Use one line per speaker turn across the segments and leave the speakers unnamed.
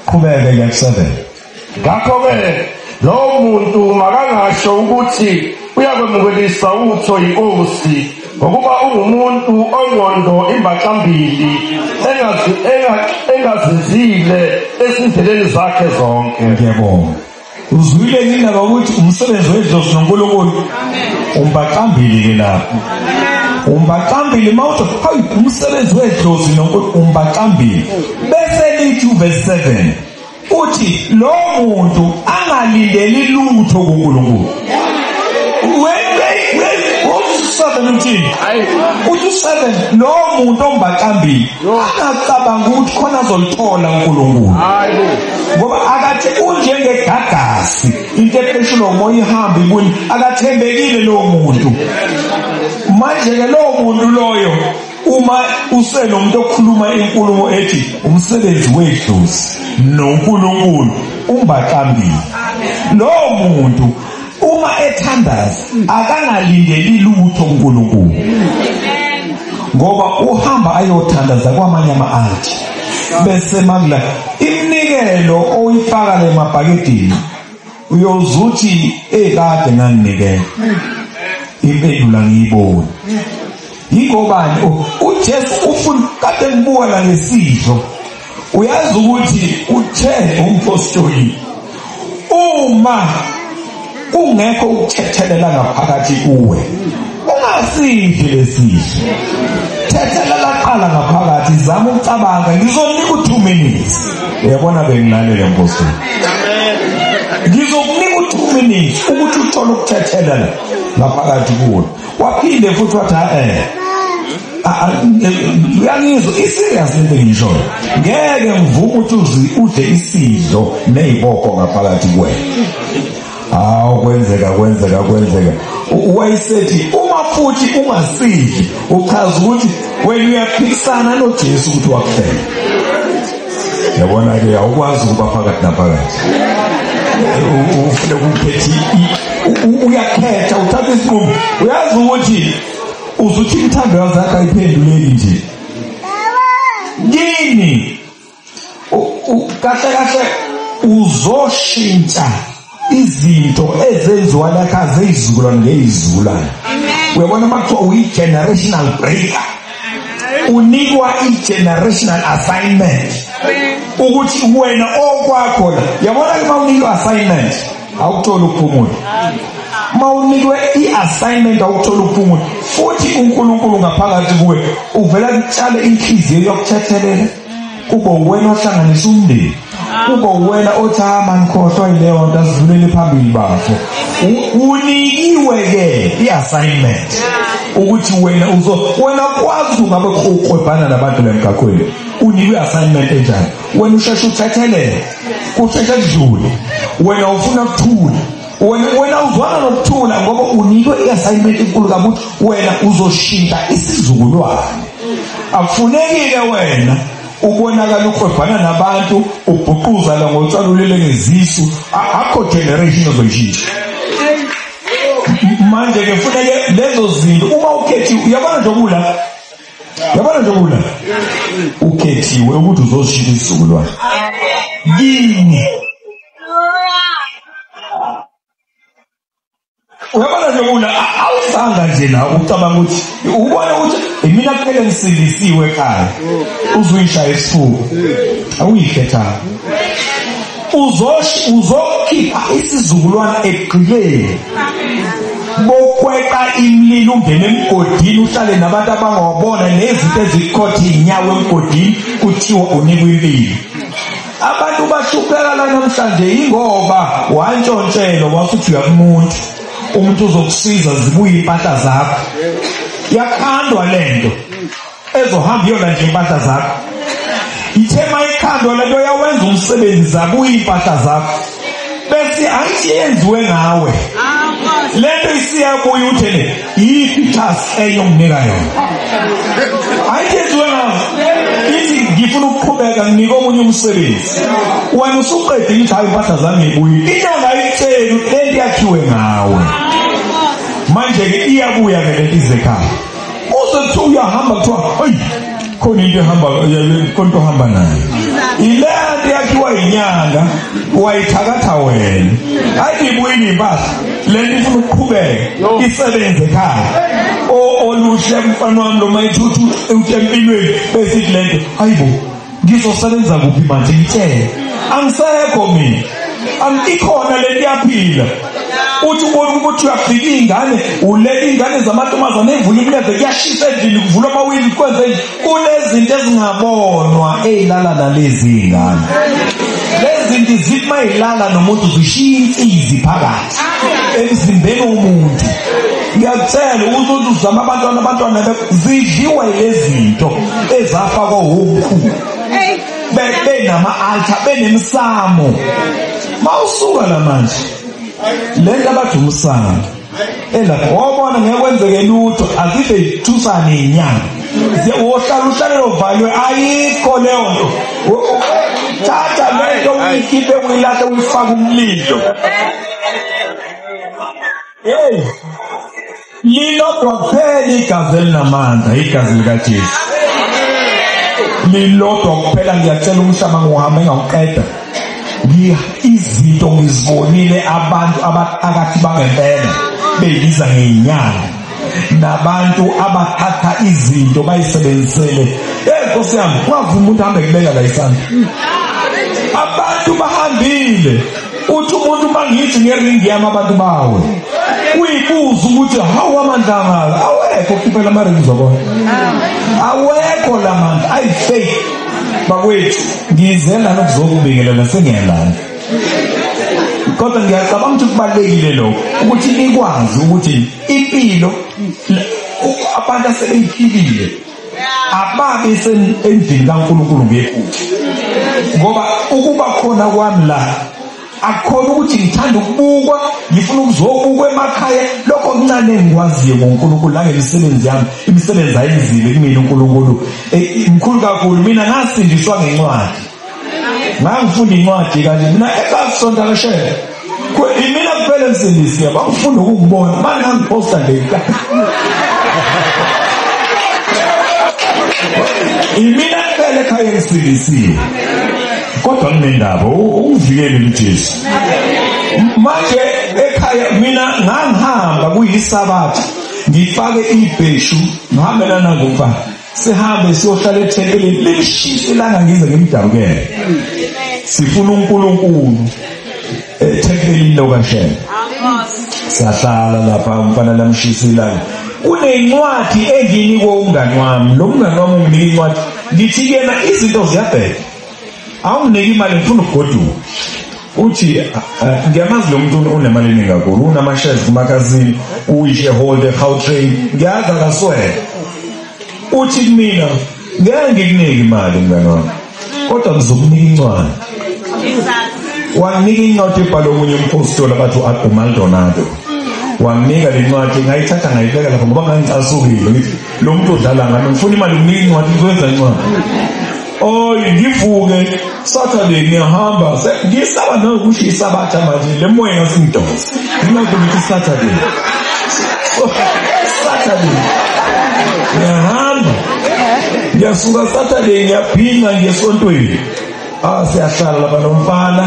qhubeke ke 7.
Ngakho-ke lo muntu makangasho ukuthi uyakwemukelisa utho inkosi ngokuba ungumuntu ongqondo imbaqambili engazinzile esindleleni zakhe zonke.
Ngiyabonga. Uzwile indaba ukuthi umsebenzi wedlozi noNkulunkulu umbaqambili ke lapho. Umbaqambili mawuthi hayi umsebenzi wedlozi noNkulunkulu umbaqambili. Bese lithi verse 7 uthi lo muntu angalindeli lutho kuNkulunkulu. Uthi 7 lo muntu ombaqambili akacabanga ukuthi khona azolithola uNkulunkulu. Ngoba akathi unjengegagasi into epheshula umoya ihamba ibuni akathembekile lo muntu. Manje ke lo muntu loyo uma usenomuntu okhuluma inkulumo ethi umsebenzi wedlozi noNkulunkulu umbaqambili. Lo muntu uma ethandaza akangalindeli lutho kuNkulunkulu. Ngoba uhamba ayothandaza kwamanye ama-altar bese magla imnikelo oyifaka le mabhakedini uyozuthi ekade nganginikela impendula ngiyibona. Yingobani uJesu ufuna kade ngibuka la ngesidlo. Uyazi ukuthi uthe umpostoli uma kungekho ukuthethelela ngaphakathi kuwe ungasidli lesidlo. Thethelela qala ngaphakathi zama ukucabanga ngizokunika 2 minutes. Uyabona bengilalele mpostoli. Ngizokunika 2 minutes ukuthi uthole ukuthethelela ngaphakathi kuwe. Waphinde futhi wathi uyangizwa iserious into engishoyo. Ngeke ngivume ukuthi udle isidlo neziboko ngaphakathi kuwena. Kwenzeka. Wayesethi uma futhi ungasidli uchaza ukuthi wena uyaphikisana noJesu ukuthi wakufela. Yabona ke awukwazi ukuba phakathi naphakathi. Ufuna ukuphethe uyakhetha uthatha isinqumo. Uyazi ukuthi uzuthi imithando yakho ayiphenduleki nje. Yini? Kahle uzoshintsha izinto ezenziwa lakha zeyizukulwane ngeyizukulwane. Uyabona makuthiwa uyi-generational breaker. Unikwa i-generational assignment ukuthi wena okwakho la. Yabona ke mawunikwa assignment awutholi ukuphumula. Mawunikwe i-assignment awutholi ukuphumula. Futhi uNkulunkulu ngaphakathi kuwe uvela kutshale inhliziyo yokuthethelela. Kube wena ohlanganisa umndeni. Kube wena othi ngikhohlwa yileyo nto asivulele phambili bafo. Unikiwe ke i-assignment ukuthi wena kwazi ungabe uqhwebhana nabantu lemgaqweni. Unikwe i-assignment enjani? Wena usheshe uthethelele kusheshe kudlule. Wena ufuna ukuthula. Wena uzwana nokuthula ngoba unikwe i-assignment enkulu kabuthi wena uzoshintsha isizukulwane. Akufunekile wena ubonakala uqhwebhana nabantu ubhuquza la ngotsalulele ngezisu. Akho generation ozoyishintsha. Manje ke kufuneke lezo zinto uma ukhethiwe. Uyabona nje ukula ukhethiwe ukuthi uzoshintsha isizukulwane. Yini? Uyabona nje ukula awusanga nje la ucabanga ukuthi ubona ukuthi mina kuphela ngisindisiwe ekhaya uzuyishaya isifuba. Awuyikhethanga. Uzokhipha isizukulwane egqileni. Bokweqa imlilo ungene emgodini uhlale nabantu abangawabona nezinto ezikhotha inyawo emgodini kuthiwa unikwe impilo. Abantu bashupheka la namhlanje ingoba wantshontshelo wasuthi uyakumuntu. Umuntu uzokusiza zibuye impahla zakho. Yakhandwa lento ezohamba yona nje impahla zakho. Ithema ikhandwa lento yawenza umsebenzi zabuye impahla zakho. Bese ayithi yenziwe ngawe. Lento isiyabuye uthele yiphi task eyomnika yona. Ayithi yenziwe ngawe. Ithi ngifuna ukuqhubeka nginika omunye umsebenzi. Wena usuqede ukuthi hayi impahla zami ngibuye. Into ngayitshela lento yakhiwe ngawe. Manje ke iyabuya ke lento izekhaya. Uzothi uyahamba kuthiwa hayi khona into ehamba konto hamba nayo. Ilento yakhiwa ngonyanga wayithakatha wena hayi ibuyini impahla lento ifuna ukuqhubeka isebenze ekhaya oluhle mfana wami lo mayithuthu empilweni besithi lento hayibo ngizosebenza kuphi manje ngitshela angisekho mina angikhona lento yaphila uthi ubona ukuthi uyafika ingane ulela ingane zamantombazane evula imleze kuyashisa endlini kuvula amawindi kwenze nje kunezinto ezingabonwa ezilala nalezi ingane lezi zinto zithi mayilala nomuntu zishiya imfizi phakathi emzimbeni womuntu ngiyakutshela ukuthi uzama abantwana zidliwa lezi zinto ezafakwa ukhulu benama-altar benemsamo mawusuka la manje lento abathi umsamo wabona ngeke kwenzeke lutho azibe yithusane inyanga uhlale lovalwe ayikho leyo nto thatha lento uyikhiphe uyilahle uyifake umlilo lilodwa kuphela igazi elinamandla igazi likaJesu lilodwa kuphela ngiyatshela umhlaba ngohamba engawuqeda izinto ngizibonile abantu abaqakathi bangempela beyibiza ngeinyanga nabantu abathatha izinto bayisebenzisele Nkosi yami ungavuma umuntu ahambe kubeka la isandla abantu bahambile uthi umuntu mangithi ngeringi yami abantu bawe uyibuza ukuthi hawu amandla ngala awekho khiphela amaringi uzobona awekho la manje ayifaith bakwethu ngizela nokuzokubikelela sengiyalana kodwa ngiyacabanga ukuthi kubalekile lokho ukuthi nikwazi ukuthi impilo abantu asebeyiphilile ababe endlini kaNkulunkulu ngephutha ngoba ukuba khona kwami la akukhona ukuthi ngithanda ukubukwa ngifuna ukuzobukwa emakhaya lokho okuncane engikwaziyo ngoNkulunkulu la ngemisebenzi yami imisebenzi ayizile kumina uNkulunkulu imkhulu kakhulu mina ngasindiswa ngencwadi ngangifunda incwadi kanje mina ekasonta lashela mina kuphela emsindisi yaba ngifunda ukubona manje ngiposta ngekhaya imina kuphela ekhaya emsindisiwe kodwa kunendaba uvikele uJesu manje ekhaya mina ngangihamba kuyisabatha ngifake ibheshu ngihambelana ngomfana sihambe siyohlala ethempelini lishisa ilanga ngize ngimdabukele sifuna uNkulunkulu ethempelini lokaShembe sahlala lapha umfana lamshisa ilanga kunencwadi enginikwe umngani wami lo mngani wami unginika incwadi ngithi yena izinto ziyabheka awunginiki imali ngifuna ukugoduka uthi ngiyamazi lo muntu unemali eningi kakhulu unama-shares kumakazini uyi-shareholder Gautrain ngiyazi akaswele uthi kumina ngeke ngikunike imali mngani wami kodwa ngizokunika incwadi wanginika incwadi ebhalwe omunye umphostoli abathi uMaldonado wanginika le ncwadi ngayithatha ngayibeka lapha ngoba ngangicasukile ngithi lo muntu odlala ngami ngifuna imali ukunika incwadi ngizokwenza incwadi ngivuke Saturday ngiyahamba ngisaba nokusho isabatha manje le moya ngasingidonsa nginakuthi Saturday ngiyahamba ngiyasuka Saturday ngiyaphinga ngiyesontweni siyahlala lapha nomfana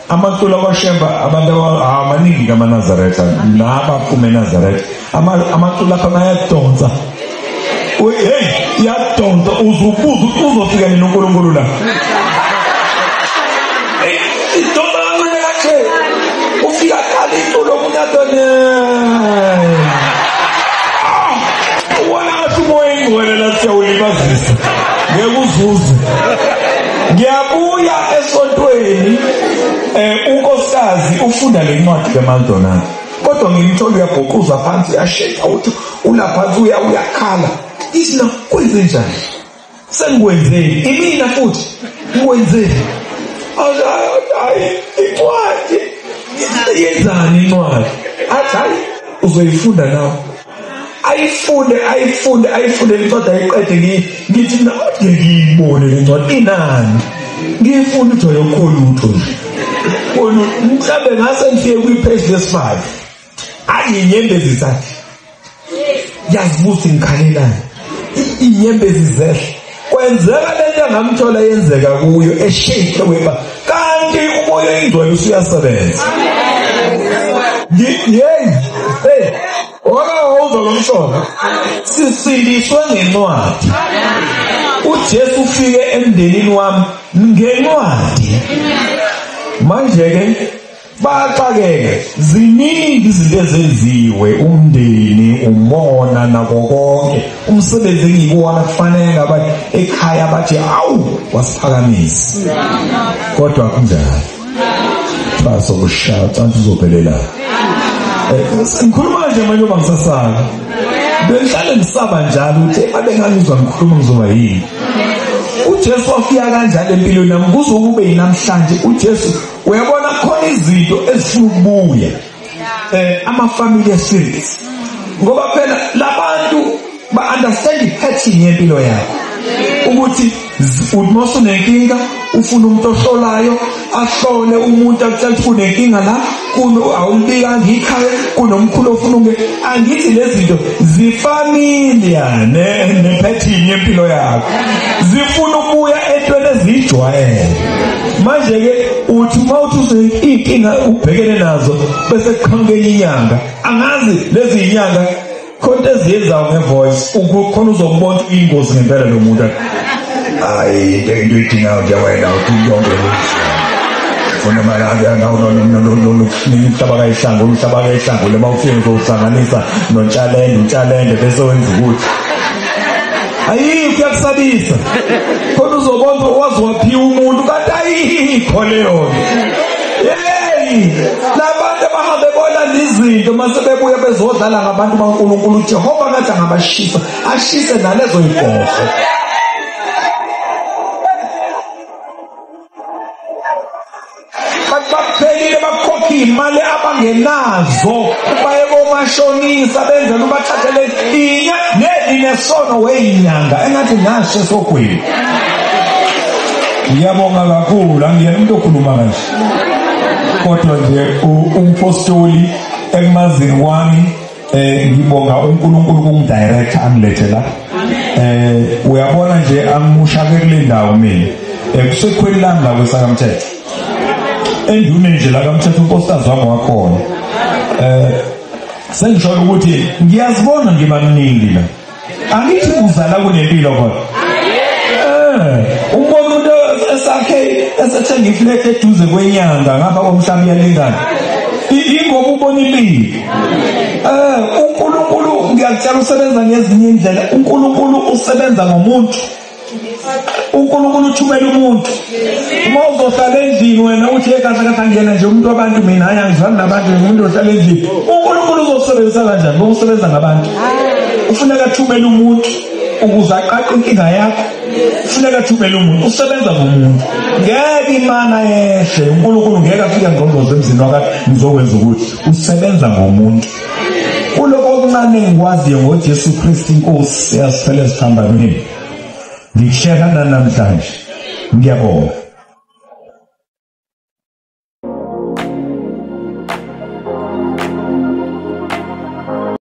amacula kwaShembe abantu amaningi kaManazaretha nabaphume eNazaretha amacula khona ayadonsa hey yadonsa uzubuza uzofika nini uNkulunkulu la idonsa kancane ufika kali itulo kunyatone wona ngathi umoya ingcwele la siyawulibazisa ngekuzuza ngiyabuya esontweni unkosikazi ufunda le ncwadi kaMaldonado kodwa ngimthola uyabhoquza phansi uyasheka uthi ulaphansi uyakhala isina kwenze njani sengikwenzeni imina futhi ngikwenzeni hayi incwadi yenzani incwadi athi hayi uzoyifunda nawe ayifunde incwadi ayiqede ngithi nathi ngiyibone le ncwadi inani ngifuna ukuthi ayokhulutho nje mhlawumbe ngase ngifike kwi-page lesi-5 inyembezi zakhe yazibuthi ngikhalelani inyembezi zehle kwenzeka lento engamthola yenzeka kuyo eshake weba kanti umoya engcwele usuyasebenza. Hey, owakawuzwa lo mshwana sisindiswe ngencwadi. uJesu ufike emndenini wami ngencwadi. Manje ke baxakeke ziningi izinto ezenziwe, umndeni, umona nako konke, umsebenzi engikuwona kufanele ngaba ekhaya bathi awu wasiphakamisa, kodwa kunjani baso kushaya cansi uzophelela. Ngikhuluma nje manje bangisasaka bengihlale ngisaba njalo ukuthi abengangizwa ngikhuluma ngizoba yini. uJesu wafika kanjalo empilweni nami kuzokube yinamhlanje. uJesu uyabona khona izinto ezifuna ukubuya, ama-family series, ngoba phela labantu ba-understand i-pattern yempilo yakho, ukuthi uthi unenkinga ufuna umuntu ohlolayo ahlole umuntu akutshela ukuthi kunenkinga la, awulibika ngikhaya, kunomkhulu ofuna angithi lezi zinto zifamilia ne-pattern yempilo yakho, zifuna ukubuya entweni eziyijwayele. Manje-ke uthi uma uthi iy'nkinga ubhekene nazo bese kuqhamuke inyanga, angazi lezi inyanga khona eziyenzayo ngevoice khona uzokubona ukuthi iyingozi ngempela lo muntu. Hayi into edingayo nje wena uthi yonke funa malanga nomhlaba kayihlangu, umhlaba kayihlangu lema ufike uzohlanganisa nontshalende bese wenza ukuthi ayikho kuyakusabisa, khona uzobona wazi waphiwa umuntu kanti ayikho leyo. Labantu abahambe bona izinto mase bebuya bezodlala ngabantu baNkulunkulu, uJehova ngathi angabashisa, ashise nalezo inkomo. Baphelile bakhokha imali abangenazo, baye komashonisa benzela ubathathele nesono weyinyanga engathi ngasho esogwini. Ngiyabonga kakhulu, angiyena umuntu okhuluma kanje, kodwa nje umpostoli ekumazini wami ngibonga uNkulunkulu kungidirect angilethe la. Uyabona nje angimushake kule ndawo mina kusekhweli lami la kwesakamthetho endune nje la kaMthetho umposters wami wakhona. Sengisho ukuthi ngiyazibona ngibamningi la, angithi uzala kunempilo kodwa umuntu esakhe esethenga iflat eduze kwenyanga ngapha komhlaba iyalingana ingoba ubona impilo. uNkulunkulu ngiyakutshela usebenza ngezinye indlela. uNkulunkulu usebenza ngomuntu, uNkulunkulu uthumela umuntu. Uma uzohlala endlini wena uthi kahle ngena nje umuntu wabantu, mina hayi angizwani nabantu, umuntu ohlala endlini, uNkulunkulu uzosebenzisa kanjani? Ngokusebenza ngabantu. Ufuneka athumele umuntu ukuze aqaqe inkinga yakho, ufuneka athumele umuntu, usebenza ngomuntu. Ngeke imana yehle, uNkulunkulu ngeke afike ngqongqoze emzini wakhe ngizokwenza ukuthi usebenza ngomuntu. Kuloko okuncane engikwaziyo ngoJesu Kristu inkosi yasiphele sihamba nini, ngikusheka namhlanje. Ngiyabonga.